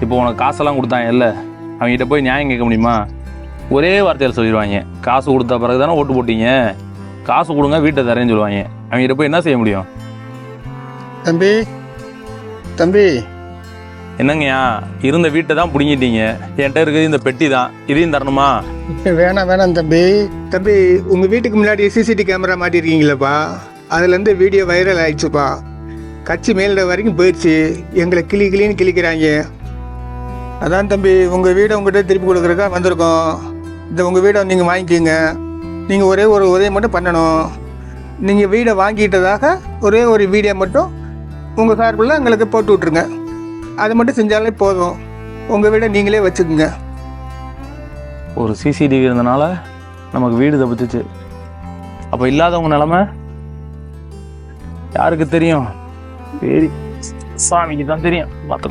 இப்போ உனக்கு காசெல்லாம் கொடுத்தாங்க இல்லை, அவங்ககிட்ட போய் நியாயம் கேட்க முடியுமா? ஒரே வார்த்தையில் சொல்லிடுவாங்க, காசு கொடுத்த பிறகு தானே ஓட்டு போட்டீங்க, காசு கொடுங்க வீட்டை தரேன்னு சொல்லுவாங்க. அவங்ககிட்ட போய் என்ன செய்ய முடியும்? தம்பி தம்பி என்னங்கய்யா, இருந்த வீட்டை தான் பிடிங்கிட்டீங்க, என்கிட்ட இருக்குது இந்த பெட்டி தான், இதையும் தரணுமா? வேணாம் தம்பி. தம்பி உங்கள் வீட்டுக்கு முன்னாடி சிசிடிவி கேமரா மாட்டிருக்கீங்களப்பா, அதுலேருந்து வீடியோ வைரல் ஆயிடுச்சுப்பா. கட்சி மேலிட வரைக்கும் போயிடுச்சு, எங்களை கிளின்னு கிளிக்கிறாங்க. அதான் தம்பி உங்கள் வீடை உங்கள்கிட்ட திருப்பி கொடுக்குறக்கா வந்திருக்கோம். இந்த உங்கள் வீடை நீங்கள் வாங்கிக்கிங்க. நீங்கள் ஒரே ஒரு உதவி மட்டும் பண்ணணும். நீங்கள் வீடை வாங்கிட்டதாக ஒரே ஒரு வீடியோ மட்டும் உங்கள் சார்பில் எங்களுக்கு போட்டு விட்ருங்க. அதை மட்டும் செஞ்சாலே போதும். உங்கள் வீடை நீங்களே வச்சுக்கோங்க. ஒரு சிசிடிவி இருந்தனால நமக்கு வீடு தப்பிச்சிச்சு. அப்போ இல்லாதவங்க நிலமை யாருக்கு தெரியும்? சரி, சாமிக்கு தான் தெரியும். பார்த்து